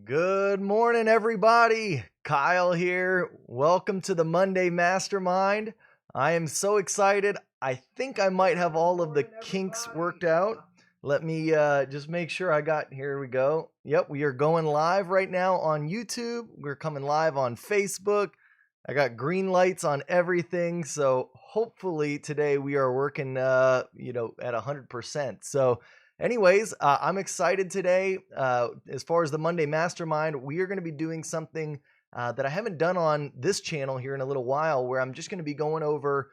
Good morning, everybody. Kyle here. Welcome to the Monday Mastermind. I am so excited. I think I might have all of the kinks worked out. Let me just make sure I got, here we go. Yep, we are going live right now on YouTube. We're coming live on Facebook. I got green lights on everything. So hopefully today we are working, at 100%. So anyways, I'm excited today. As far as the Monday Mastermind, we are going to be doing something that I haven't done on this channel here in a little while, where I'm just going to be going over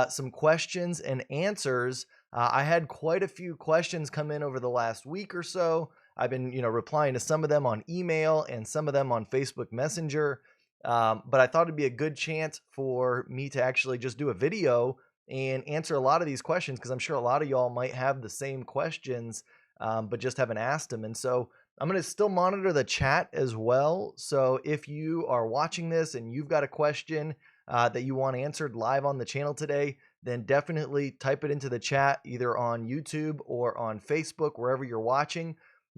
some questions and answers. I had quite a few questions come in over the last week or so. I've been, replying to some of them on email and some of them on Facebook Messenger. But I thought it'd be a good chance for me to actually just do a video and answer a lot of these questions, because I'm sure a lot of y'all might have the same questions, but just haven't asked them. And so I'm going to still monitor the chat as well. So if you are watching this and you've got a question that you want answered live on the channel today, then definitely type it into the chat, either on YouTube or on Facebook, wherever you're watching.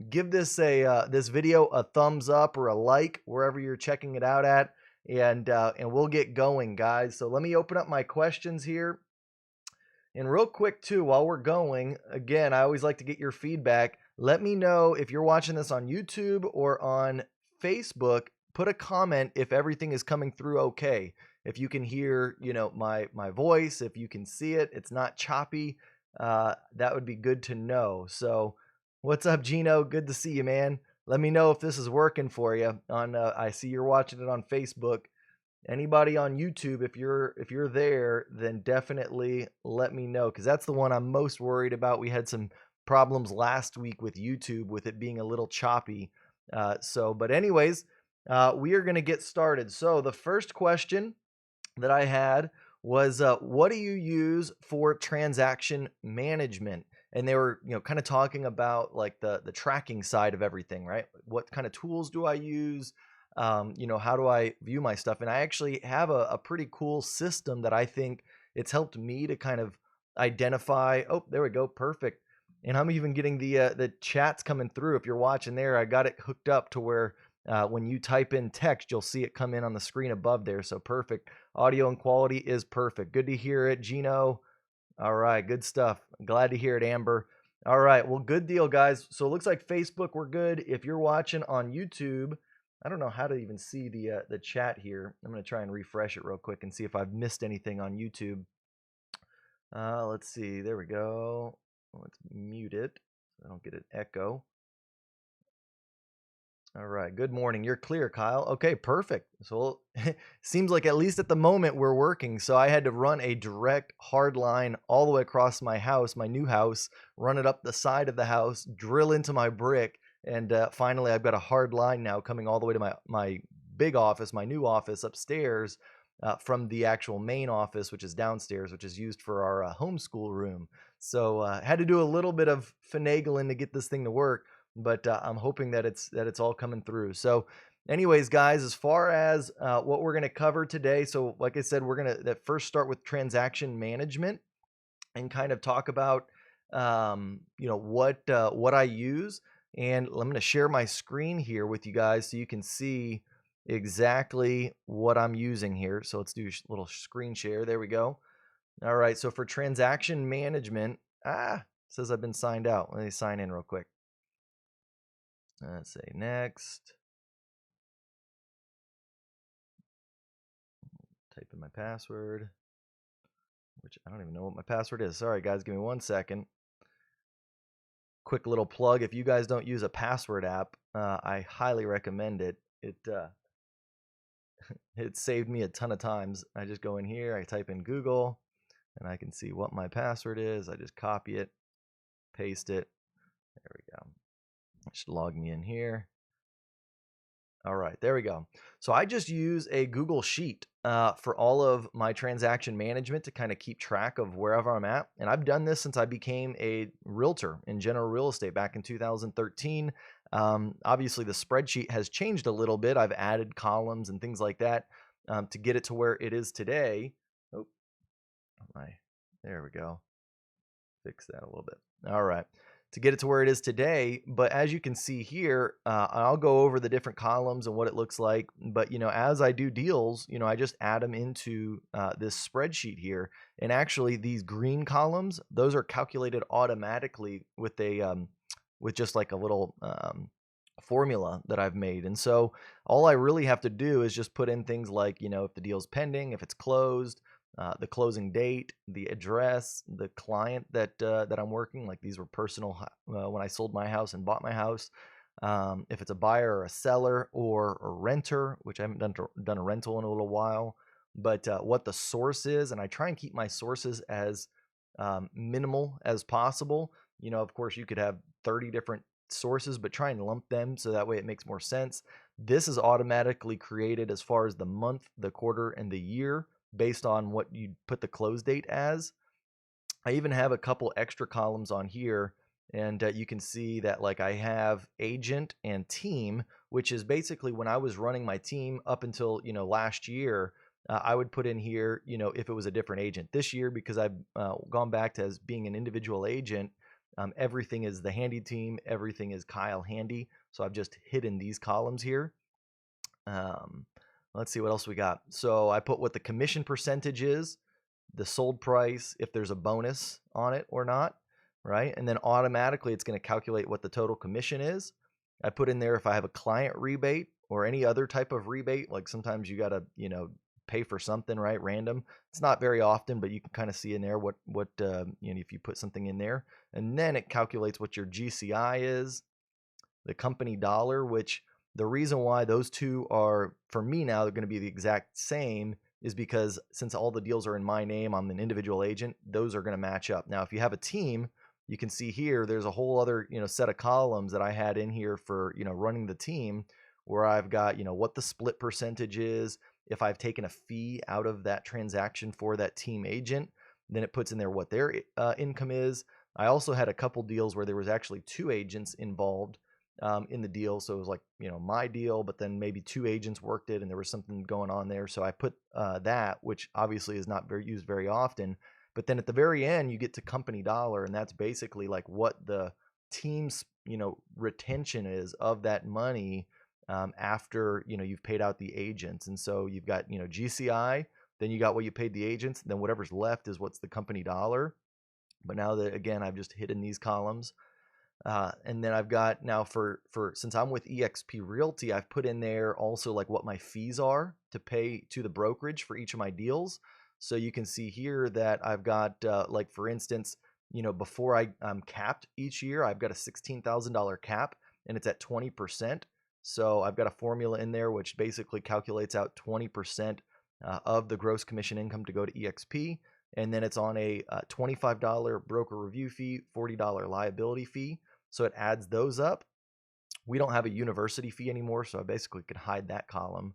Give this this video a thumbs up or a like wherever you're checking it out at, and we'll get going, guys. So let me open up my questions here. And real quick too, while we're going, again, I always like to get your feedback. Let me know if you're watching this on YouTube or on Facebook. Put a comment if everything is coming through okay. If you can hear, my voice, if you can see it, it's not choppy. That would be good to know. So, what's up, Gino? Good to see you, man. Let me know if this is working for you. I see you're watching it on Facebook. Anybody on YouTube, if you're there, then definitely let me know, because that's the one I'm most worried about. We had some problems last week with YouTube, with it being a little choppy. But anyways, we are going to get started. So the first question that I had was, what do you use for transaction management? And they were, kind of talking about like the tracking side of everything, right? What kind of tools do I use? How do I view my stuff? And I actually have a pretty cool system that I think it's helped me to kind of identify. Oh, there we go. Perfect. And I'm even getting the chats coming through. If you're watching there, I got it hooked up to where when you type in text, you'll see it come in on the screen above there. So perfect. Audio and quality is perfect. Good to hear it, Gino. All right, good stuff. Glad to hear it, Amber. All right, well, good deal, guys. So it looks like Facebook, we're good. If you're watching on YouTube, I don't know how to even see the chat here. I'm going to try and refresh it real quick and see if I've missed anything on YouTube. Let's see. There we go. Let's mute it so I don't get an echo. All right. Good morning. You're clear, Kyle. Okay, perfect. So seems like at least at the moment we're working. So I had to run a direct hard line all the way across my house, my new house, run it up the side of the house, drill into my brick. And finally, I've got a hard line now coming all the way to my big office, my new office upstairs, from the actual main office, which is downstairs, which is used for our homeschool room. So had to do a little bit of finagling to get this thing to work, but I'm hoping that it's all coming through. So anyways, guys, as far as what we're going to cover today, so like I said, we're going to first start with transaction management and kind of talk about what I use. And I'm going to share my screen here with you guys so you can see exactly what I'm using here. So let's do a little screen share. There we go. All right. So for transaction management, it says I've been signed out. Let me sign in real quick. Let's say next. Type in my password, which I don't even know what my password is. Sorry, guys. Give me 1 second. Quick little plug. If you guys don't use a password app, I highly recommend it. It saved me a ton of times. I just go in here, I type in Google, and I can see what my password is. I just copy it, paste it. There we go. It should log me in here. All right, there we go. So I just use a Google Sheet for all of my transaction management to kind of keep track of wherever I'm at. And I've done this since I became a realtor in general real estate back in 2013. Obviously, the spreadsheet has changed a little bit. I've added columns and things like that to get it to where it is today. There we go. Fix that a little bit. All right. to get it to where it is today. But as you can see here, I'll go over the different columns and what it looks like. But, as I do deals, I just add them into this spreadsheet here. And actually these green columns, those are calculated automatically with with just like a little formula that I've made. And so all I really have to do is just put in things like, if the deal's pending, if it's closed, the closing date, the address, the client that I'm working. Like these were personal when I sold my house and bought my house. If it's a buyer or a seller or a renter, which I haven't done a rental in a little while, but what the source is, and I try and keep my sources as minimal as possible. Of course, you could have 30 different sources, but try and lump them so that way it makes more sense. This is automatically created as far as the month, the quarter, and the year based on what you put the close date as. I even have a couple extra columns on here, and you can see that like I have agent and team, which is basically when I was running my team up until last year. I would put in here, if it was a different agent. This year, because I've gone back to as being an individual agent, everything is the Handy team, everything is Kyle Handy. So I've just hidden these columns here. Let's see what else we got. So I put what the commission percentage is, the sold price, if there's a bonus on it or not, right? And then automatically it's going to calculate what the total commission is. I put in there if I have a client rebate or any other type of rebate, like sometimes you got to, pay for something, right? Random. It's not very often, but you can kind of see in there what if you put something in there, and then it calculates what your GCI is, the company dollar, which the reason why those two are, for me now, they're going to be the exact same is because since all the deals are in my name, I'm an individual agent, those are going to match up. Now, if you have a team, you can see here, there's a whole other, set of columns that I had in here for, running the team where I've got, what the split percentage is. If I've taken a fee out of that transaction for that team agent, then it puts in there what their income is. I also had a couple deals where there was actually two agents involved in the deal. So it was like, my deal, but then maybe two agents worked it and there was something going on there. So I put that, which obviously is not used very often. But then at the very end, you get to company dollar, and that's basically like what the team's, retention is of that money after, you've paid out the agents. And so you've got, GCI, then you got what you paid the agents, then whatever's left is what's the company dollar. But now that, again, I've just hidden these columns. And then I've got now for since I'm with eXp Realty, I've put in there also like what my fees are to pay to the brokerage for each of my deals. So you can see here that I've got like, for instance, before I'm capped each year, I've got a $16,000 cap and it's at 20%. So I've got a formula in there which basically calculates out 20% of the gross commission income to go to eXp. And then it's on a $25 broker review fee, $40 liability fee. So it adds those up. We don't have a university fee anymore, so I basically could hide that column.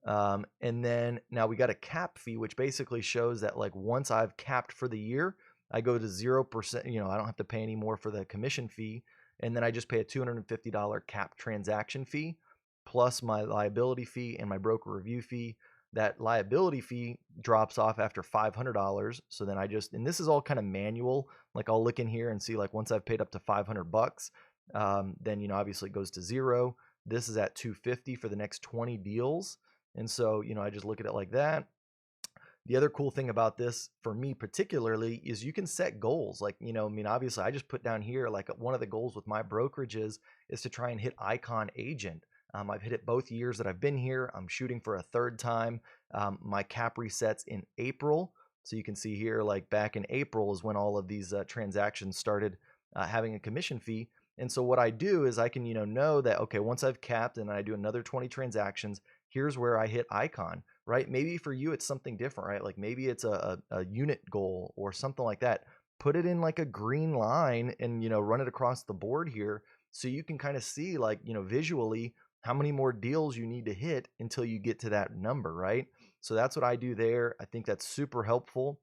And then now we got a cap fee, which basically shows that like once I've capped for the year, I go to 0%. I don't have to pay any more for the commission fee. And then I just pay a $250 cap transaction fee plus my liability fee and my broker review fee. That liability fee drops off after $500. So then and this is all kind of manual. Like I'll look in here and see like once I've paid up to $500, then, obviously it goes to zero. This is at $250 for the next 20 deals. And so, I just look at it like that. The other cool thing about this for me particularly is you can set goals. Like, obviously I just put down here, like one of the goals with my brokerages is to try and hit Icon Agent. I've hit it both years that I've been here. I'm shooting for a third time. My cap resets in April. So you can see here, like back in April is when all of these transactions started having a commission fee. And so what I do is I can, know that, okay, once I've capped and I do another 20 transactions, here's where I hit Icon, right? Maybe for you, it's something different, right? Like maybe it's a unit goal or something like that. Put it in like a green line and, run it across the board here. So you can kind of see like, visually how many more deals you need to hit until you get to that number, right? So that's what I do there. I think that's super helpful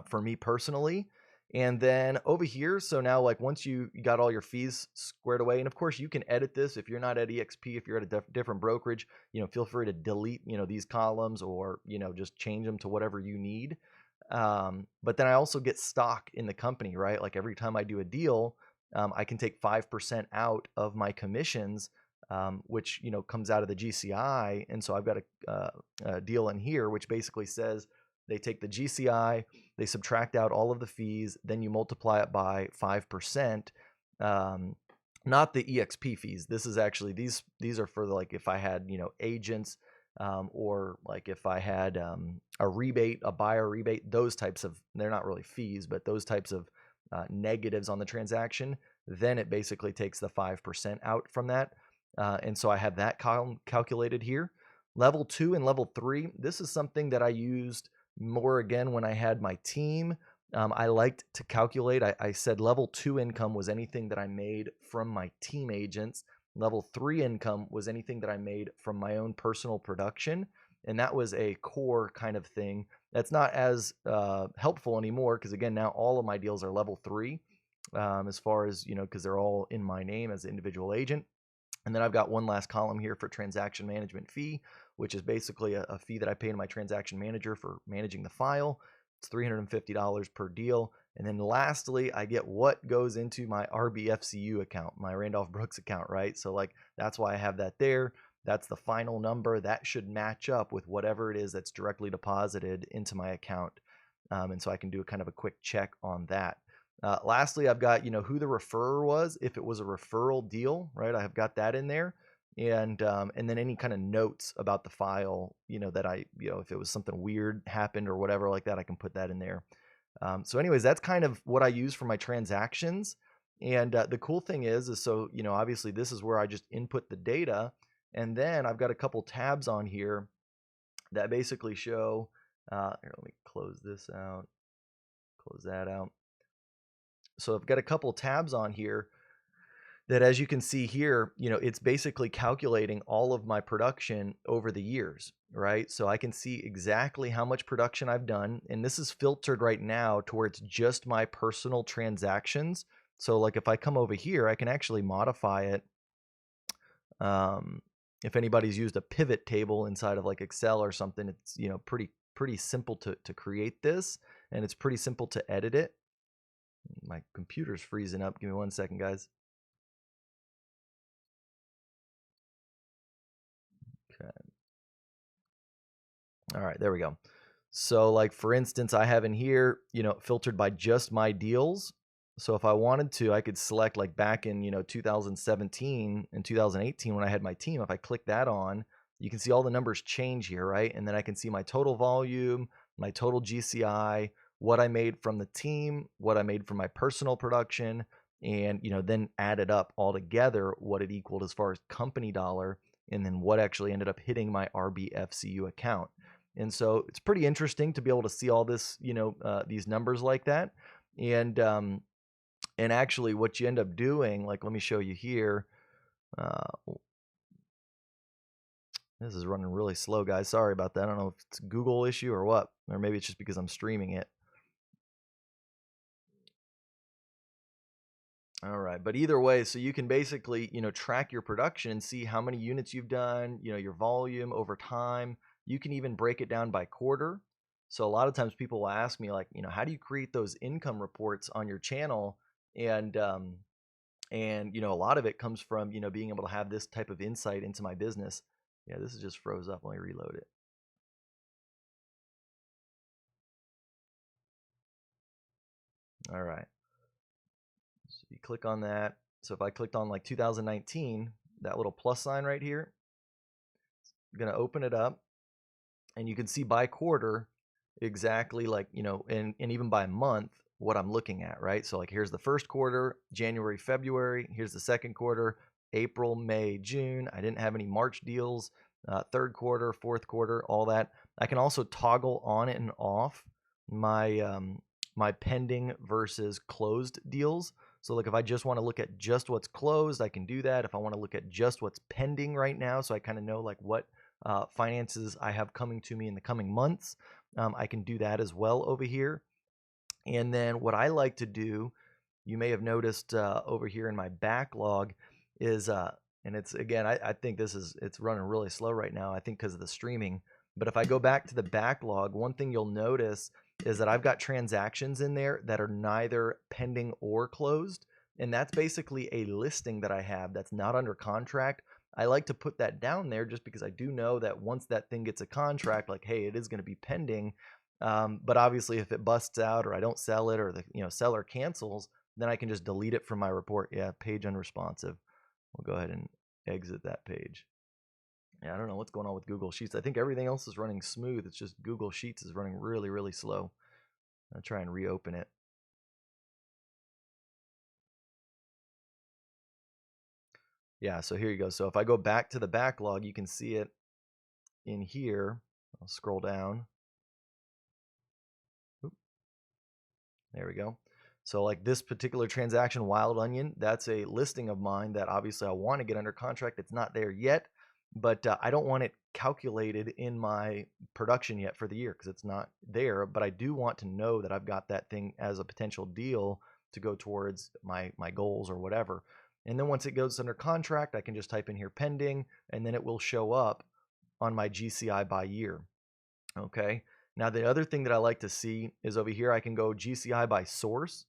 for me personally. And then over here, so now like once you got all your fees squared away, and of course you can edit this if you're not at eXp, if you're at a different brokerage, feel free to delete, these columns or, just change them to whatever you need. But then I also get stock in the company, right? Like every time I do a deal, I can take 5% out of my commissions, which comes out of the GCI. And so I've got a deal in here which basically says they take the GCI, they subtract out all of the fees, then you multiply it by 5%. Not the EXP fees. This is actually these are for like if I had agents, or like if I had a rebate, a buyer rebate, those types of, they're not really fees, but those types of negatives on the transaction, then it basically takes the 5% out from that. And so I have that column calculated here. Level 2 and level 3, this is something that I used more again when I had my team. I liked to calculate. I said level 2 income was anything that I made from my team agents. Level 3 income was anything that I made from my own personal production. And that was a core kind of thing. That's not as helpful anymore because, again, now all of my deals are level 3 as far as, because they're all in my name as an individual agent. And then I've got one last column here for transaction management fee, which is basically a fee that I pay to my transaction manager for managing the file. It's $350 per deal. And then lastly, I get what goes into my RBFCU account, my Randolph Brooks account, right? So like that's why I have that there. That's the final number. That should match up with whatever it is that's directly deposited into my account. And so I can do a kind of a quick check on that. Lastly, I've got, who the referrer was, if it was a referral deal, right? I have got that in there. And then any kind of notes about the file, that I, if it was something weird happened or whatever like that, I can put that in there. So anyways, that's kind of what I use for my transactions. And the cool thing is so, obviously this is where I just input the data. And then I've got a couple tabs on here that basically show, here, let me close this out, close that out. So I've got a couple tabs on here that, as you can see here, it's basically calculating all of my production over the years, right? So I can see exactly how much production I've done. And this is filtered right now towards just my personal transactions. So like if I come over here, I can actually modify it. If anybody's used a pivot table inside of like Excel or something, it's, pretty simple to create this, and it's pretty simple to edit it. My computer's freezing up. Give me 1 second, guys. Okay. All right, there we go. So like, for instance, I have in here, filtered by just my deals. So if I wanted to, I could select like back in, 2017 and 2018 when I had my team. If I click that on, you can see all the numbers change here, right? And then I can see my total volume, my total GCI, what I made from the team, what I made from my personal production, and, then add it up all together, what it equaled as far as company dollar, and then what actually ended up hitting my RBFCU account. And so it's pretty interesting to be able to see all this, these numbers like that. And actually what you end up doing, like, let me show you here. This is running really slow, guys. Sorry about that. I don't know if it's a Google issue or what, or maybe it's just because I'm streaming it. All right, but either way, so you can basically, track your production and see how many units you've done, your volume over time. You can even break it down by quarter. So a lot of times people will ask me like, how do you create those income reports on your channel? And a lot of it comes from, being able to have this type of insight into my business. Yeah, this is just froze up. Let me reload it. All right. So you click on that. So if I clicked on like 2019, that little plus sign right here, I'm going to open it up, and you can see by quarter exactly like, and even by month what I'm looking at, right? So like here's the first quarter, January, February. Here's the second quarter, April, May, June. I didn't have any March deals. Third quarter, fourth quarter, all that. I can also toggle on and off my my pending versus closed deals. So like if I just want to look at just what's closed, I can do that. If I want to look at just what's pending right now, so I kind of know like what finances I have coming to me in the coming months, I can do that as well over here. And then what I like to do, you may have noticed over here in my backlog is, and it's, again, I think it's running really slow right now, I think because of the streaming. But if I go back to the backlog, one thing you'll notice is that I've got transactions in there that are neither pending or closed. And that's basically a listing that I have that's not under contract. I like to put that down there just because I do know that once that thing gets a contract, like, hey, it is going to be pending. But obviously, if it busts out or I don't sell it or the seller cancels, then I can just delete it from my report. Yeah, page unresponsive. We'll go ahead and exit that page. Yeah, I don't know what's going on with Google Sheets. I think everything else is running smooth. It's just Google Sheets is running really, really slow. I'll try and reopen it. Yeah, so here you go. So if I go back to the backlog, you can see it in here. I'll scroll down. Oop, there we go. So like this particular transaction, Wild Onion, that's a listing of mine that obviously I want to get under contract. It's not there yet, but I don't want it calculated in my production yet for the year because it's not there. But I do want to know that I've got that thing as a potential deal to go towards my goals or whatever. And then once it goes under contract, I can just type in here pending, and then it will show up on my GCI by year. Okay. Now, the other thing that I like to see is over here, I can go GCI by source.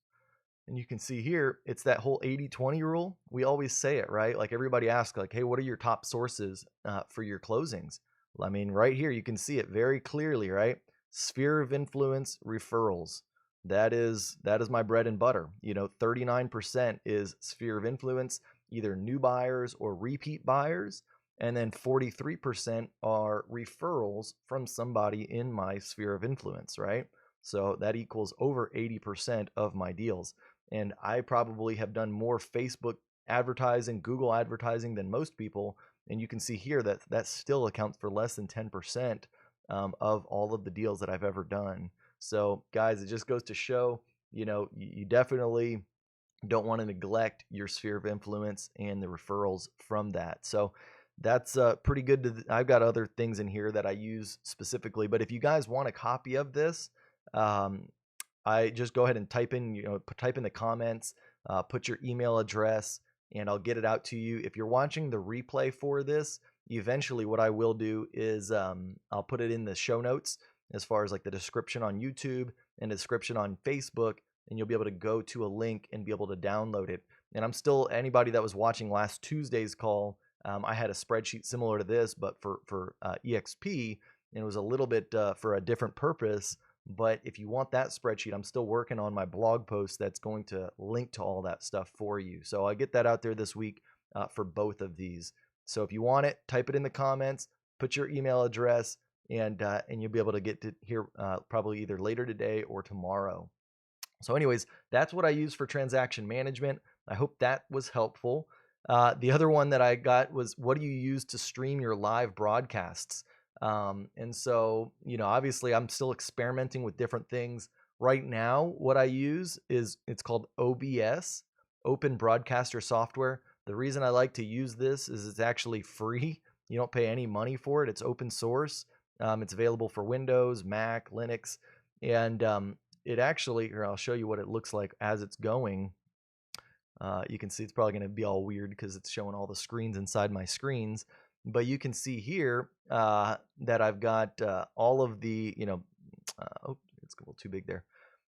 And you can see here, it's that whole 80-20 rule. We always say it, right? Like everybody asks, like, hey, what are your top sources for your closings? Well, I mean, right here, you can see it very clearly, right? Sphere of influence referrals. That is my bread and butter. 39% is sphere of influence, either new buyers or repeat buyers. And then 43% are referrals from somebody in my sphere of influence, right? So that equals over 80% of my deals. And I probably have done more Facebook advertising, Google advertising than most people. And you can see here that that still accounts for less than 10% of all of the deals that I've ever done. So guys, it just goes to show, you definitely don't want to neglect your sphere of influence and the referrals from that. So that's pretty good. I've got other things in here that I use specifically, but if you guys want a copy of this, I just go ahead and type in the comments, put your email address, and I'll get it out to you. If you're watching the replay for this, eventually what I will do is I'll put it in the show notes as far as like the description on YouTube and description on Facebook, and you'll be able to go to a link and be able to download it. And I'm still, anybody that was watching last Tuesday's call, I had a spreadsheet similar to this, but for EXP, and it was a little bit for a different purpose. But if you want that spreadsheet, I'm still working on my blog post that's going to link to all that stuff for you. So I get that out there this week for both of these. So if you want it, type it in the comments, put your email address, and you'll be able to get to here probably either later today or tomorrow. So anyways, that's what I use for transaction management. I hope that was helpful. The other one that I got was, what do you use to stream your live broadcasts? And so, obviously I'm still experimenting with different things. Right now, what I use is, it's called OBS, Open Broadcaster Software. The reason I like to use this is it's actually free. You don't pay any money for it. It's open source. It's available for Windows, Mac, Linux, and it actually, here, I'll show you what it looks like as it's going. You can see it's probably going to be all weird because it's showing all the screens inside my screens. But you can see here that I've got all of the, oh, it's a little too big there.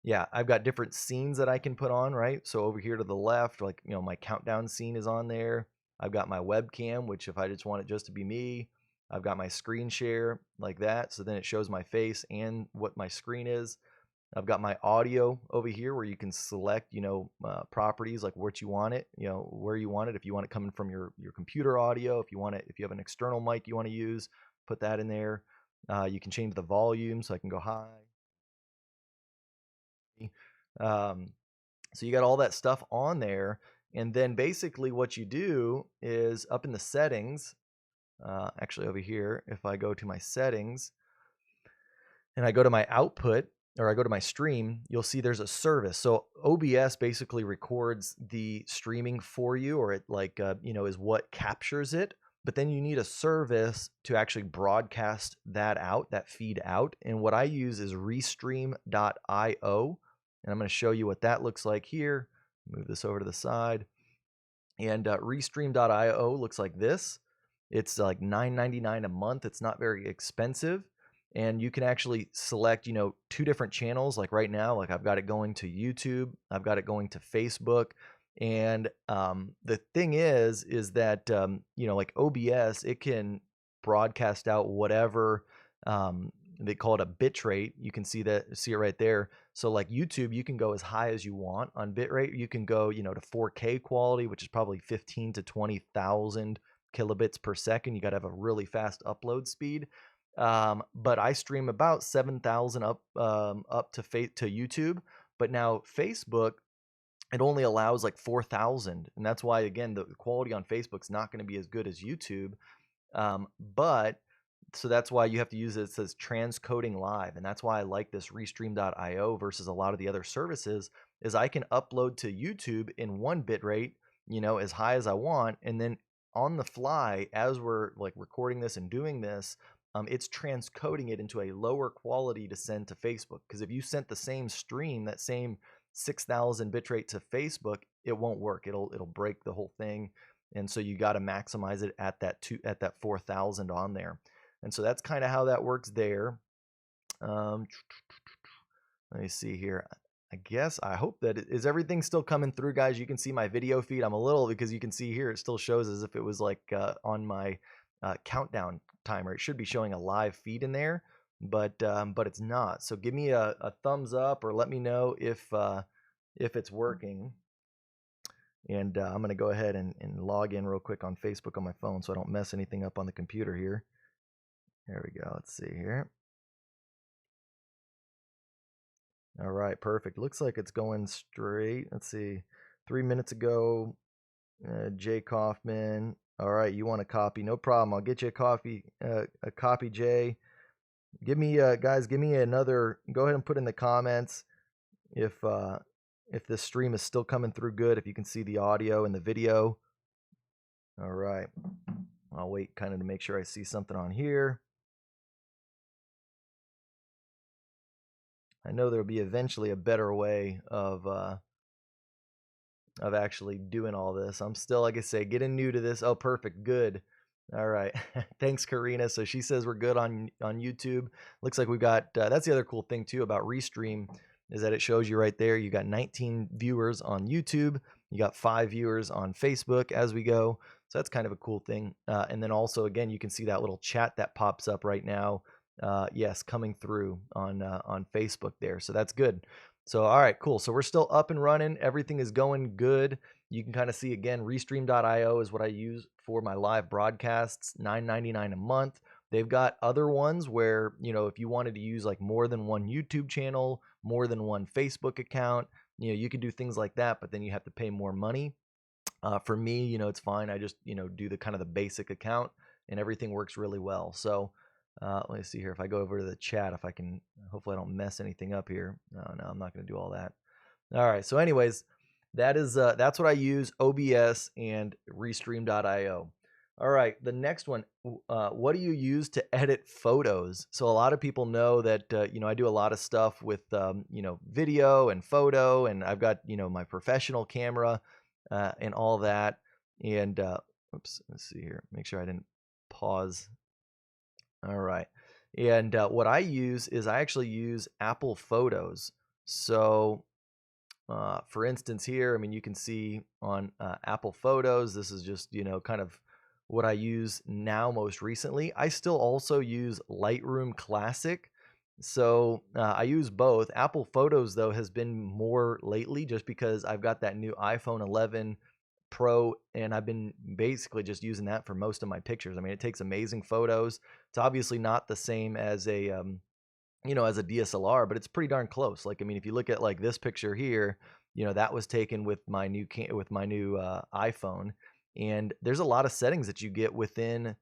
Yeah, I've got different scenes that I can put on, right? So over here to the left, like, my countdown scene is on there. I've got my webcam, which if I just want it just to be me, I've got my screen share like that. So then it shows my face and what my screen is. I've got my audio over here where you can select, properties like what you want it, where you want it. If you want it coming from your computer audio, if you want it, if you have an external mic you want to use, put that in there. You can change the volume, so I can go high. So you got all that stuff on there. And then basically what you do is up in the settings, actually over here, if I go to my settings and I go to my output, or I go to my stream, you'll see there's a service. So OBS basically records the streaming for you, or it is what captures it. But then you need a service to actually broadcast that out, that feed out. And what I use is Restream.io. And I'm going to show you what that looks like here. Move this over to the side. And Restream.io looks like this. It's like $9.99 a month. It's not very expensive. And you can actually select, 2 different channels. Like right now, like I've got it going to YouTube. I've got it going to Facebook. And the thing is that you know, like OBS, it can broadcast out whatever they call it a bit rate. You can see it right there. So like YouTube, you can go as high as you want on bit rate. You can go, you know, to 4K quality, which is probably 15 to 20,000 kilobits per second. You got to have a really fast upload speed. But I stream about 7,000 up to YouTube. But now Facebook, it only allows like 4,000, and that's why, again, the quality on Facebook's not going to be as good as YouTube. But so that's why you have to use it. It says transcoding live, and that's why I like this Restream.io versus a lot of the other services. Is I can upload to YouTube in one bit rate, you know, as high as I want, and then on the fly, as we're like recording this and doing this, it's transcoding it into a lower quality to send to Facebook. Because if you sent the same stream, that same 6,000 bitrate to Facebook, it won't work. It'll break the whole thing, and so you got to maximize it at that 4,000 on there. And so that's kind of how that works there. Let me see here. I guess I hope that is everything still coming through, guys. You can see my video feed. I'm a little, because you can see here it still shows as if it was like on my countdown timer. It should be showing a live feed in there, but it's not. So give me a thumbs up or let me know if it's working. And I'm going to go ahead and log in real quick on Facebook on my phone so I don't mess anything up on the computer here. There we go. Let's see here. All right, perfect. Looks like it's going straight. Let's see. 3 minutes ago, Jay Kaufman. All right, you want a copy? No problem. I'll get you a copy, Jay. Give me, guys, give me another. Go ahead and put in the comments if this stream is still coming through good, if you can see the audio and the video. All right. I'll wait kind of to make sure I see something on here. I know there'll be eventually a better way of actually doing all this. I'm still, like I say, getting new to this. Oh, perfect. Good. All right. Thanks, Karina. So she says we're good on YouTube. Looks like we got, that's the other cool thing too about Restream, is that it shows you right there. You got 19 viewers on YouTube. You got 5 viewers on Facebook as we go. So that's kind of a cool thing. And then also, again, you can see that little chat that pops up right now. Yes, coming through on Facebook there. So that's good. So, all right, cool. So we're still up and running. Everything is going good. You can kind of see, again, Restream.io is what I use for my live broadcasts, $9.99 a month. They've got other ones where, you know, if you wanted to use like more than one YouTube channel, more than one Facebook account, you know, you can do things like that, but then you have to pay more money. For me, you know, it's fine. I just, you know, do the kind of the basic account and everything works really well. So let me see here. If I go over to the chat, if I can, hopefully I don't mess anything up here. No, I'm not going to do all that. All right. So anyways, that's what I use, OBS and Restream.io. All right. The next one, what do you use to edit photos? So a lot of people know that, you know, I do a lot of stuff with, you know, video and photo, and I've got, you know, my professional camera and all that. And oops, let's see here. Make sure I didn't pause. All right. And what I use is I actually use Apple Photos. So for instance here, I mean, you can see on Apple Photos, this is just, you know, kind of what I use now most recently. I still also use Lightroom Classic. So I use both. Apple Photos, though, has been more lately just because I've got that new iPhone 11 Pro, and I've been basically just using that for most of my pictures. I mean, it takes amazing photos. It's obviously not the same as a you know, as a DSLR, but it's pretty darn close. Like, I mean, if you look at like this picture here, you know, that was taken with my new iPhone, and there's a lot of settings that you get within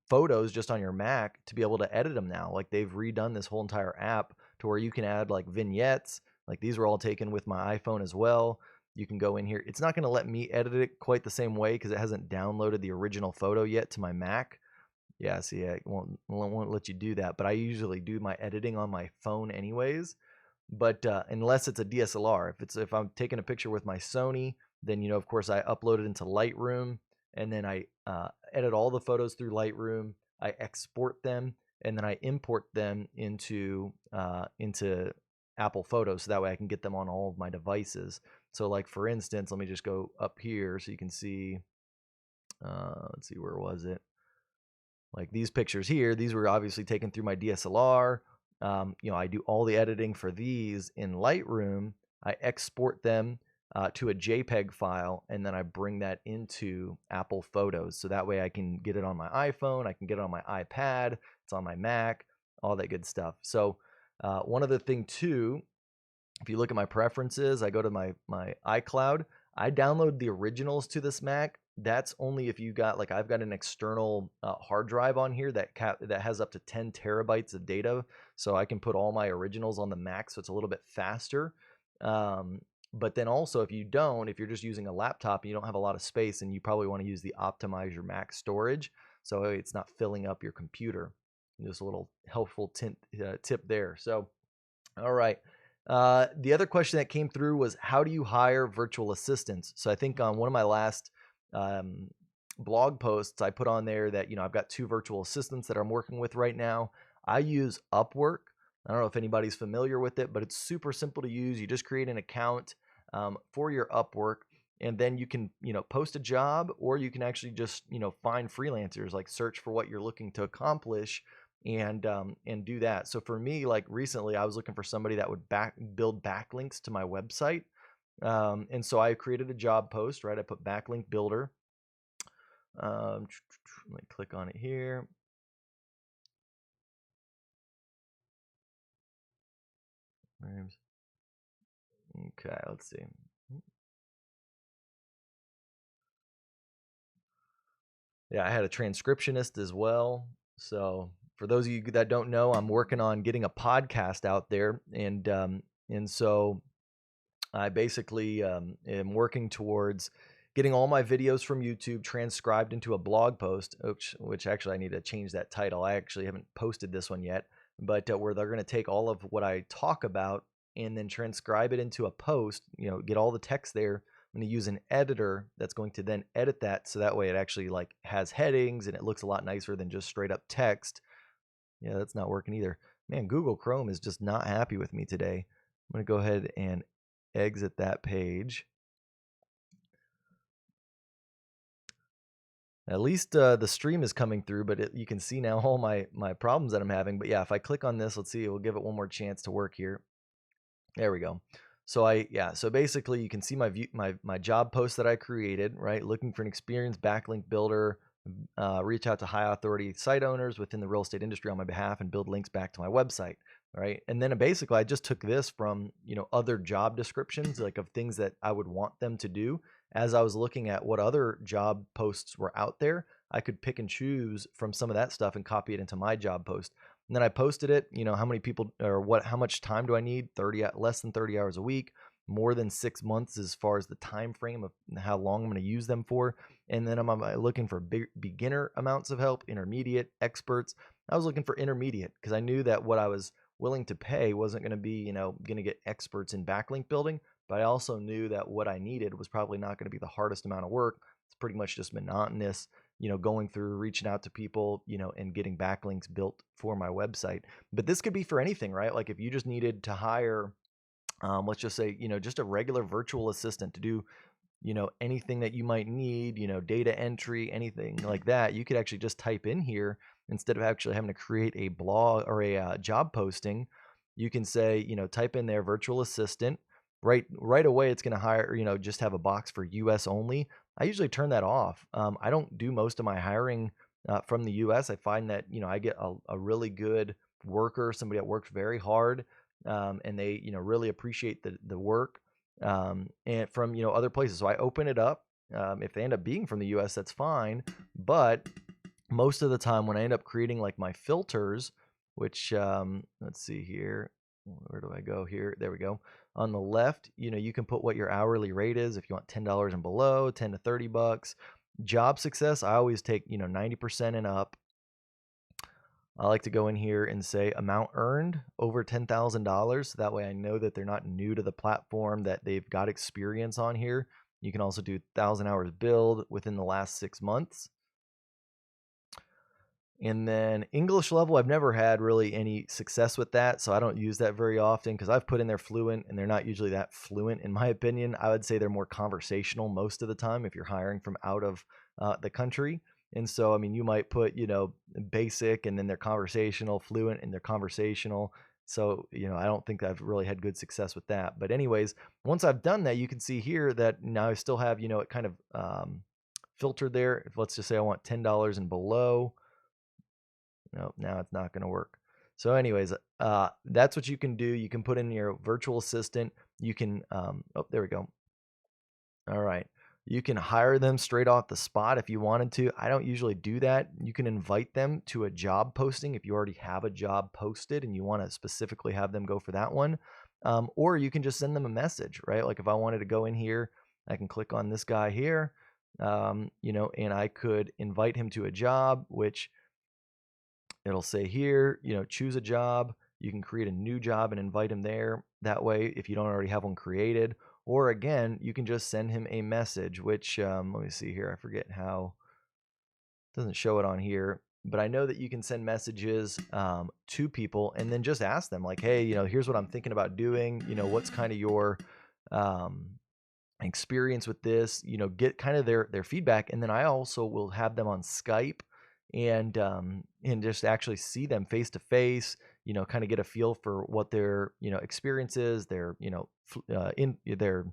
Photos just on your Mac to be able to edit them now. Like, they've redone this whole entire app to where you can add like vignettes. Like, these were all taken with my iPhone as well. You can go in here. It's not going to let me edit it quite the same way because it hasn't downloaded the original photo yet to my Mac. Yeah, see, it won't let you do that. But I usually do my editing on my phone anyways. But unless it's a DSLR, if I'm taking a picture with my Sony, then, you know, of course I upload it into Lightroom, and then I edit all the photos through Lightroom. I export them, and then I import them into Apple Photos, so that way I can get them on all of my devices. So like for instance, let me just go up here so you can see, let's see, where was it? Like these pictures here, these were obviously taken through my DSLR. I do all the editing for these in Lightroom. I export them to a JPEG file, and then I bring that into Apple Photos. So that way I can get it on my iPhone, I can get it on my iPad, it's on my Mac, all that good stuff. So one other thing too, if you look at my preferences, I go to my iCloud. I download the originals to this Mac. That's only if you got, like, I've got an external hard drive on here that has up to 10 terabytes of data, so I can put all my originals on the Mac, so it's a little bit faster. But then also, if you're just using a laptop and you don't have a lot of space, and you probably want to use the optimize your Mac storage, so it's not filling up your computer. Just a little helpful tip there. So, all right. The other question that came through was, how do you hire virtual assistants? So I think on one of my last blog posts, I put on there that, I've got 2 virtual assistants that I'm working with right now. I use Upwork. I don't know if anybody's familiar with it, but it's super simple to use. You just create an account for your Upwork, and then you can, post a job, or you can actually just, find freelancers, like search for what you're looking to accomplish, and do that. So for me, like recently, I was looking for somebody that would build backlinks to my website, and so I created a job post. Right, I put backlink builder. Let me click on it here. Okay, let's see. Yeah, I had a transcriptionist as well. So for those of you that don't know, I'm working on getting a podcast out there, and so I basically am working towards getting all my videos from YouTube transcribed into a blog post, which actually I need to change that title. I actually haven't posted this one yet, but where they're going to take all of what I talk about and then transcribe it into a post, get all the text there. I'm going to use an editor that's going to then edit that, so that way it actually like has headings and it looks a lot nicer than just straight up text. Yeah, that's not working either. Man, Google Chrome is just not happy with me today. I'm going to go ahead and exit that page. At least the stream is coming through, but you can see now all my problems that I'm having. But yeah, if I click on this, let's see, we'll give it one more chance to work here. There we go. So so basically you can see my job post that I created, right? Looking for an experienced backlink builder, reach out to high authority site owners within the real estate industry on my behalf and build links back to my website, right? And then basically I just took this from, other job descriptions, like of things that I would want them to do. As I was looking at what other job posts were out there, I could pick and choose from some of that stuff and copy it into my job post. And then I posted it, how many people or how much time do I need? Less than 30 hours a week, more than 6 months as far as the time frame of how long I'm going to use them for. And then I'm looking for beginner amounts of help, intermediate, experts. I was looking for intermediate because I knew that what I was willing to pay wasn't going to be, going to get experts in backlink building, but I also knew that what I needed was probably not going to be the hardest amount of work. It's pretty much just monotonous, going through, reaching out to people, and getting backlinks built for my website. But this could be for anything, right? Like if you just needed to hire, let's just say, just a regular virtual assistant to do, anything that you might need, data entry, anything like that, you could actually just type in here instead of actually having to create a blog or a job posting. You can say, type in there virtual assistant. Right away, it's going to hire, just have a box for US only. I usually turn that off. I don't do most of my hiring from the US. I find that, I get a really good worker, somebody that works very hard, and they, really appreciate the work, and from, other places. So I open it up. If they end up being from the US, that's fine. But most of the time when I end up creating like my filters, which, let's see here, where do I go here? There we go. On the left, you can put what your hourly rate is. If you want $10 and below, 10 to 30 bucks. Job success, I always take, 90% and up. I like to go in here and say amount earned over $10,000. That way I know that they're not new to the platform, that they've got experience on here. You can also do 1,000 hours billed within the last 6 months. And then English level, I've never had really any success with that, so I don't use that very often because I've put in there fluent and they're not usually that fluent in my opinion. I would say they're more conversational most of the time if you're hiring from out of the country. And so, I mean, you might put, basic and then they're conversational, fluent and they're conversational. So, I don't think I've really had good success with that. But anyways, once I've done that, you can see here that now I still have, it kind of filtered there. If let's just say I want $10 and below. Nope, now it's not going to work. So anyways, that's what you can do. You can put in your virtual assistant. You can, oh, there we go. All right. You can hire them straight off the spot if you wanted to. I don't usually do that. You can invite them to a job posting if you already have a job posted and you want to specifically have them go for that one. Or you can just send them a message, right? Like if I wanted to go in here, I can click on this guy here, and I could invite him to a job, which it'll say here, choose a job. You can create a new job and invite him there. That way, if you don't already have one created, or again, you can just send him a message, which, let me see here. I forget how, it doesn't show it on here, but I know that you can send messages to people and then just ask them like, hey, here's what I'm thinking about doing. What's kind of your, um, experience with this, get kind of their feedback. And then I also will have them on Skype and just actually see them face to face, kind of get a feel for what their, experience is, their, in their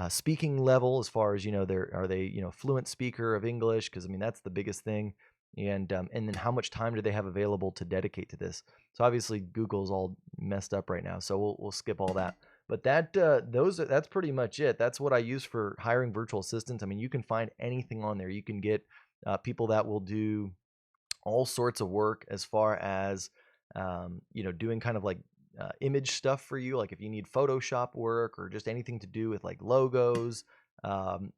speaking level as far as, are they, fluent speaker of English? Cause I mean, that's the biggest thing. And then how much time do they have available to dedicate to this? So obviously Google's all messed up right now. So we'll skip all that. But that's pretty much it. That's what I use for hiring virtual assistants. I mean, you can find anything on there. You can get people that will do all sorts of work as far as doing kind of like image stuff for you, like if you need Photoshop work or just anything to do with like logos,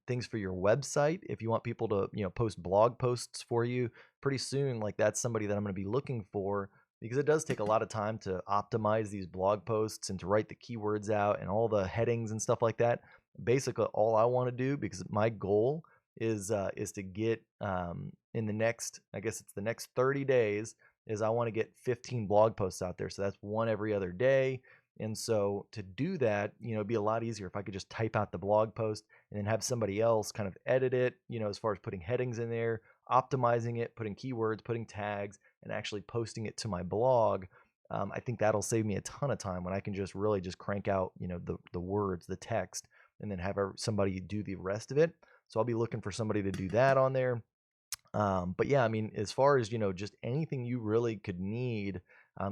things for your website. If you want people to post blog posts for you, pretty soon, like that's somebody that I'm going to be looking for, because it does take a lot of time to optimize these blog posts and to write the keywords out and all the headings and stuff like that. Basically all I want to do, because my goal is to get in the next, I guess it's the next 30 days, is I want to get 15 blog posts out there. So that's one every other day. And so to do that, it'd be a lot easier if I could just type out the blog post and then have somebody else kind of edit it, as far as putting headings in there, optimizing it, putting keywords, putting tags, and actually posting it to my blog. I think that'll save me a ton of time when I can just really just crank out, the words, the text, and then have somebody do the rest of it. So I'll be looking for somebody to do that on there. But yeah, I mean, as far as, just anything you really could need,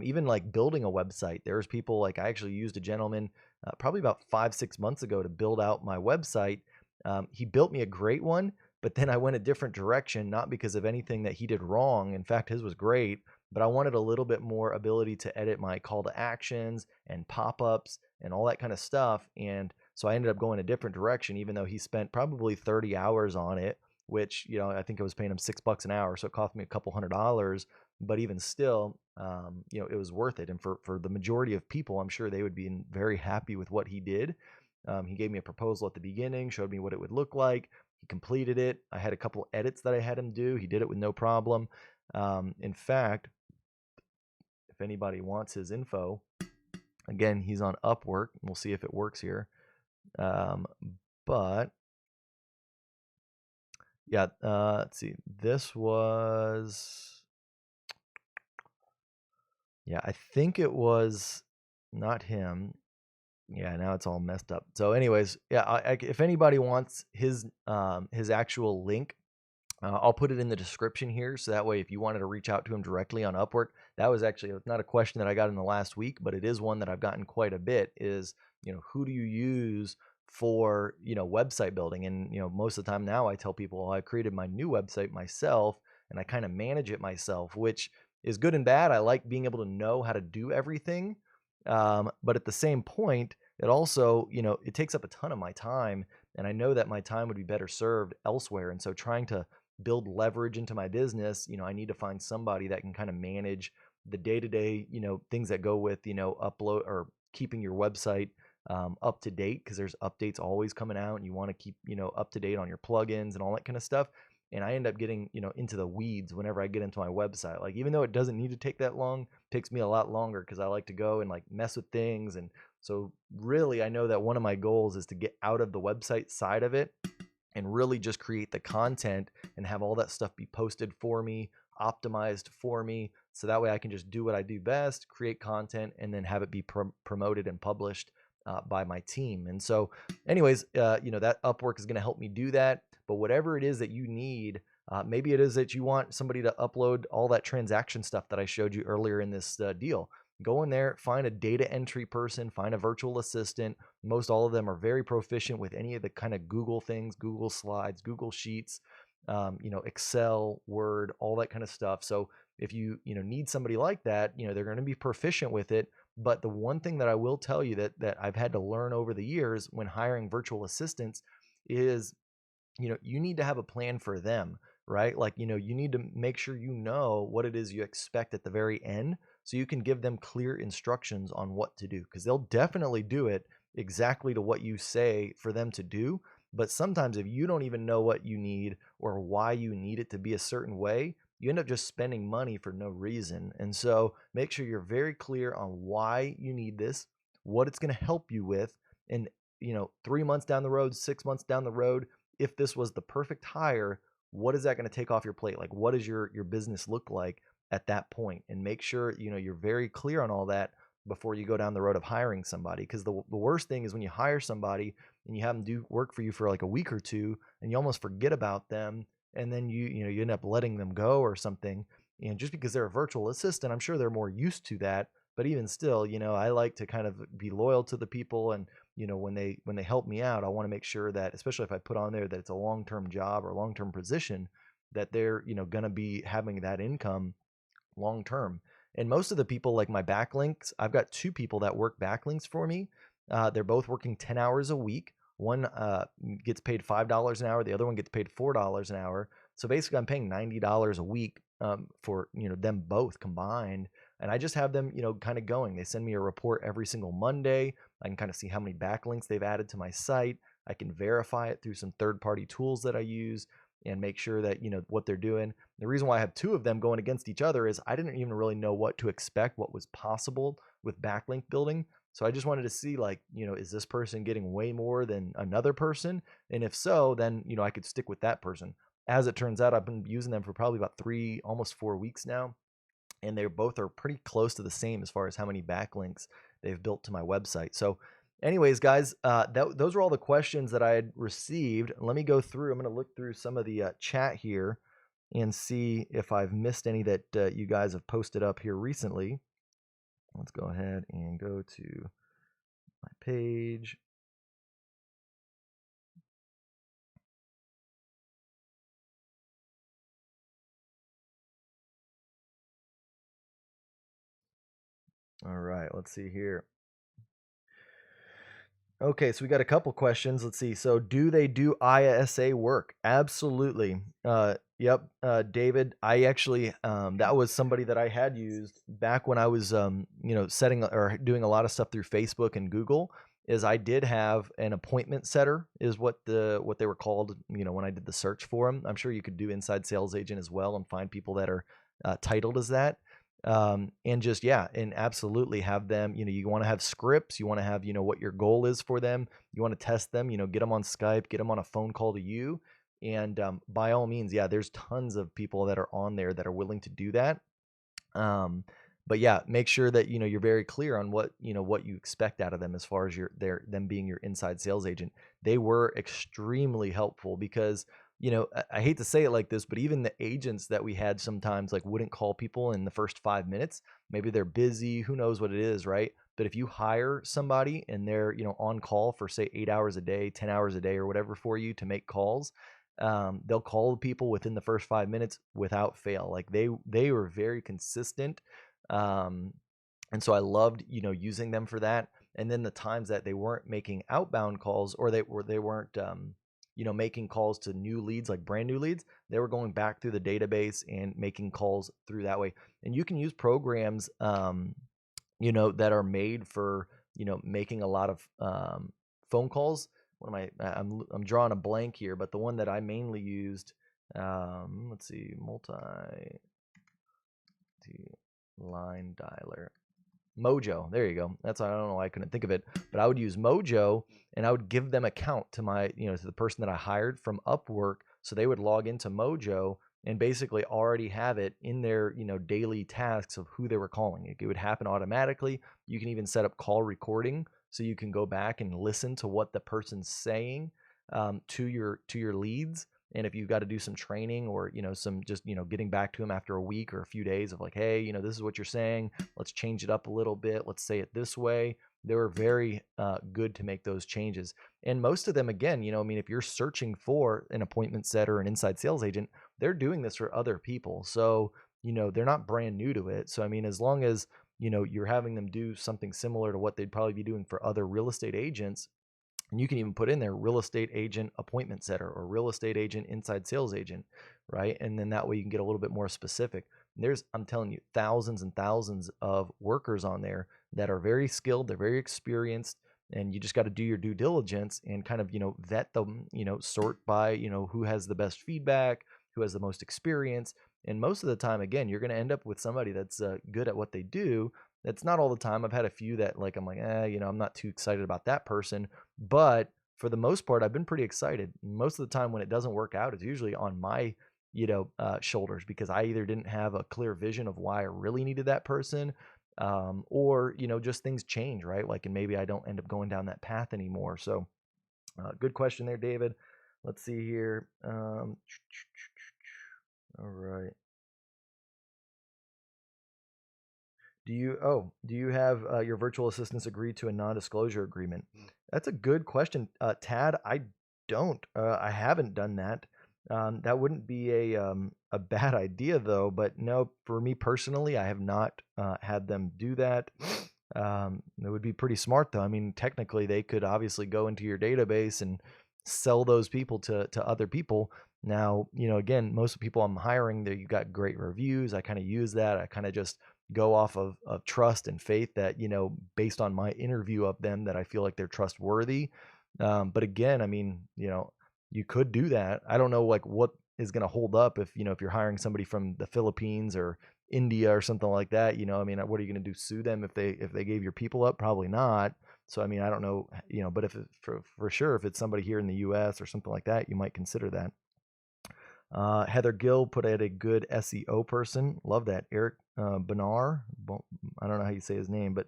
even like building a website, there's people like I actually used a gentleman probably about 5-6 months ago to build out my website. He built me a great one, but then I went a different direction, not because of anything that he did wrong. In fact, his was great, but I wanted a little bit more ability to edit my call to actions and pop-ups and all that kind of stuff. And so I ended up going a different direction, even though he spent probably 30 hours on it, which, I think I was paying him $6 an hour. So it cost me a couple $100, but even still, it was worth it. And for the majority of people, I'm sure they would be very happy with what he did. He gave me a proposal at the beginning, showed me what it would look like. He completed it. I had a couple edits that I had him do. He did it with no problem. In fact, if anybody wants his info, again, he's on Upwork. We'll see if it works here. But yeah, let's see. This was, yeah, I think it was not him. Yeah, now it's all messed up. So anyways, yeah, if anybody wants his actual link, I'll put it in the description here. So that way, if you wanted to reach out to him directly on Upwork, that was actually not a question that I got in the last week, but it is one that I've gotten quite a bit is, who do you use for, website building? And, most of the time now I tell people, well, I created my new website myself and I kind of manage it myself, which is good and bad. I like being able to know how to do everything. But at the same point, it also, it takes up a ton of my time, and I know that my time would be better served elsewhere. And so trying to build leverage into my business, I need to find somebody that can kind of manage the day-to-day, things that go with, upload or keeping your website up to date, because there's updates always coming out and you want to keep, up to date on your plugins and all that kind of stuff. and I end up getting, into the weeds whenever I get into my website. Like, even though it doesn't need to take that long, it takes me a lot longer because I like to go and like mess with things. And so really, I know that one of my goals is to get out of the website side of it and really just create the content and have all that stuff be posted for me, optimized for me. So that way I can just do what I do best, create content, and then have it be promoted and published by my team. And so, anyways, that Upwork is going to help me do that. But whatever it is that you need, maybe it is that you want somebody to upload all that transaction stuff that I showed you earlier in this deal. Go in there, find a data entry person, find a virtual assistant. Most all of them are very proficient with any of the kind of Google things, Google Slides, Google Sheets, Excel, Word, all that kind of stuff. So if you need somebody like that, they're going to be proficient with it. But the one thing that I will tell you that I've had to learn over the years when hiring virtual assistants is, you need to have a plan for them, right? Like, you need to make sure you know what it is you expect at the very end so you can give them clear instructions on what to do, because they'll definitely do it exactly to what you say for them to do. But sometimes if you don't even know what you need or why you need it to be a certain way, you end up just spending money for no reason. And so make sure you're very clear on why you need this, what it's going to help you with, and 3 months down the road, 6 months down the road, if this was the perfect hire, what is that going to take off your plate? Like, what does your business look like at that point? And make sure you're very clear on all that before you go down the road of hiring somebody. Because the worst thing is when you hire somebody and you have them do work for you for like a week or two, and you almost forget about them, and then you end up letting them go or something. And just because they're a virtual assistant, I'm sure they're more used to that. But even still, I like to kind of be loyal to the people, and when they help me out, I want to make sure that, especially if I put on there that it's a long-term job or long-term position, that they're going to be having that income long term. And most of the people, like my backlinks, I've got two people that work backlinks for me. They're both working 10 hours a week. One gets paid $5 an hour. The other one gets paid $4 an hour. So basically, I'm paying $90 a week for them both combined. And I just have them kind of going. They send me a report every single Monday. I can kind of see how many backlinks they've added to my site. I can verify it through some third-party tools that I use and make sure that what they're doing. The reason why I have two of them going against each other is I didn't even really know what to expect, what was possible with backlink building. So I just wanted to see, like, is this person getting way more than another person? And if so, then I could stick with that person. As it turns out, I've been using them for probably about 3, almost 4 weeks now, and they both are pretty close to the same as far as how many backlinks they've built to my website. So anyways, guys, those are all the questions that I had received. Let me go through. I'm going to look through some of the chat here and see if I've missed any that you guys have posted up here recently. Let's go ahead and go to my page. All right, let's see here. Okay, so we got a couple questions. Let's see. So, do they do ISA work? Absolutely. Yep. David, I actually that was somebody that I had used back when I was setting or doing a lot of stuff through Facebook and Google. Is I did have an appointment setter, is what they were called. When I did the search for them. I'm sure you could do inside sales agent as well and find people that are titled as that. And just, yeah, and absolutely have them, you want to have scripts, you want to have, what your goal is for them, you want to test them, get them on Skype, get them on a phone call to you. And by all means, yeah, there's tons of people that are on there that are willing to do that. But yeah, make sure that you're very clear on what you expect out of them as far as them being your inside sales agent. They were extremely helpful because I hate to say it like this, but even the agents that we had sometimes like wouldn't call people in the first 5 minutes. Maybe they're busy, who knows what it is, right? But if you hire somebody and they're on call for say 8 hours a day, 10 hours a day, or whatever for you to make calls, they'll call the people within the first 5 minutes without fail. Like they were very consistent. And so I loved, using them for that. And then the times that they weren't making outbound calls, or they weren't, making calls to new leads, like brand new leads, they were going back through the database and making calls through that way. And you can use programs, that are made for, making a lot of phone calls. I'm drawing a blank here, but the one that I mainly used Let's see, multi-line dialer. Mojo. There you go. That's I don't know why I couldn't think of it, but I would use Mojo and I would give them a count to my, to the person that I hired from Upwork, so they would log into Mojo and basically already have it in their, daily tasks of who they were calling. It would happen automatically. You can even set up call recording so you can go back and listen to what the person's saying to your leads. And if you've got to do some training or, some just, getting back to them after a week or a few days of like, hey, this is what you're saying. Let's change it up a little bit. Let's say it this way. They were very good to make those changes. And most of them, again, if you're searching for an appointment setter or an inside sales agent, they're doing this for other people. So, they're not brand new to it. So, as long as, you're having them do something similar to what they'd probably be doing for other real estate agents, and you can even put in there real estate agent appointment setter or real estate agent inside sales agent, right? And then that way you can get a little bit more specific. There's, I'm telling you, thousands and thousands of workers on there that are very skilled, they're very experienced, and you just got to do your due diligence and kind of, vet them, sort by, who has the best feedback, who has the most experience. And most of the time, again, you're going to end up with somebody that's good at what they do. That's not all the time. I've had a few that I'm like, I'm not too excited about that person. But for the most part, I've been pretty excited. Most of the time when it doesn't work out, it's usually on my, shoulders, because I either didn't have a clear vision of why I really needed that person, or, just things change, right? And maybe I don't end up going down that path anymore. So good question there, David. Let's see here. All right. Do you have your virtual assistants agree to a non-disclosure agreement? That's a good question, Tad. I don't. I haven't done that. That wouldn't be a bad idea though. But no, for me personally, I have not had them do that. It would be pretty smart though. Technically, they could obviously go into your database and sell those people to other people. Now, again, most of the people I'm hiring, there you got great reviews. I kind of use that. I kind of just go off of trust and faith that, based on my interview of them, that I feel like they're trustworthy. But again, you could do that. I don't know what is going to hold up if you're hiring somebody from the Philippines or India or something like that. What are you going to do? Sue them if they gave your people up? Probably not. So, I don't know, but if for sure, if it's somebody here in the US or something like that, you might consider that. Heather Gill put out a good SEO person. Love that. Eric Benar. I don't know how you say his name, but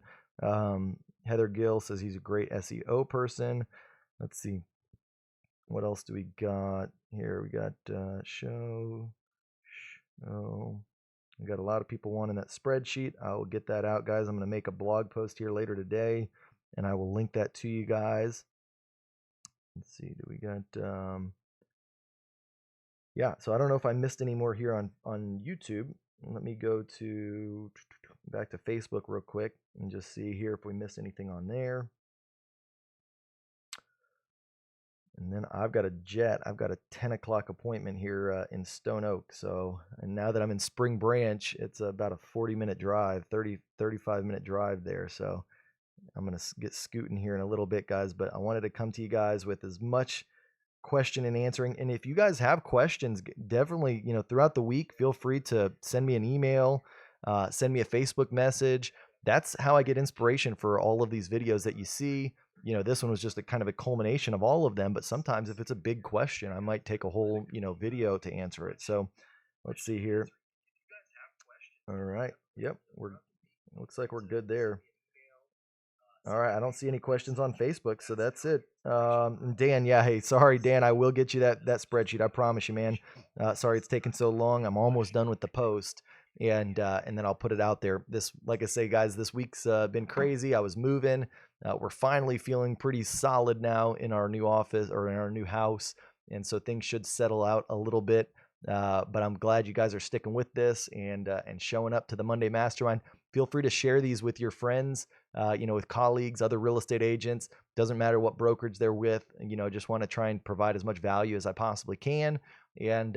Heather Gill says he's a great SEO person. Let's see. What else do we got here? We got show. We got a lot of people wanting that spreadsheet. I will get that out, guys. I'm going to make a blog post here later today, and I will link that to you guys. Let's see. Do we got... yeah, so I don't know if I missed any more here on YouTube. Let me go back to Facebook real quick and just see here if we missed anything on there. And then I've got a jet. I've got a 10 o'clock appointment here in Stone Oak. So, and now that I'm in Spring Branch, it's about a 40-minute drive, 35-minute drive there. So I'm going to get scooting here in a little bit, guys. But I wanted to come to you guys with as much question and answering. And if you guys have questions, definitely, throughout the week, feel free to send me an email, send me a Facebook message. That's how I get inspiration for all of these videos that you see. This one was just a kind of a culmination of all of them, but sometimes if it's a big question, I might take a whole, video to answer it. So let's see here. All right. Yep. Looks like we're good there. All right, I don't see any questions on Facebook, so that's it. Dan, yeah, hey, sorry, Dan, I will get you that spreadsheet. I promise you, man. Sorry it's taking so long. I'm almost done with the post, and then I'll put it out there. Like I say, guys, this week's been crazy. I was moving. We're finally feeling pretty solid now in our new office or in our new house, and so things should settle out a little bit. But I'm glad you guys are sticking with this and showing up to the Monday Mastermind. Feel free to share these with your friends, with colleagues, other real estate agents. Doesn't matter what brokerage they're with. Just want to try and provide as much value as I possibly can and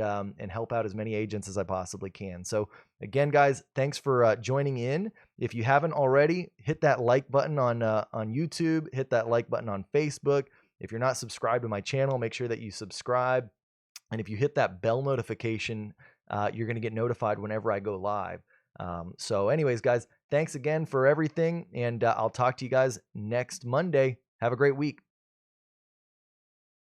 help out as many agents as I possibly can. So again, guys, thanks for joining in. If you haven't already, hit that like button on YouTube. Hit that like button on Facebook. If you're not subscribed to my channel, make sure that you subscribe. And if you hit that bell notification, you're going to get notified whenever I go live. So anyways, guys, thanks again for everything. And I'll talk to you guys next Monday. Have a great week.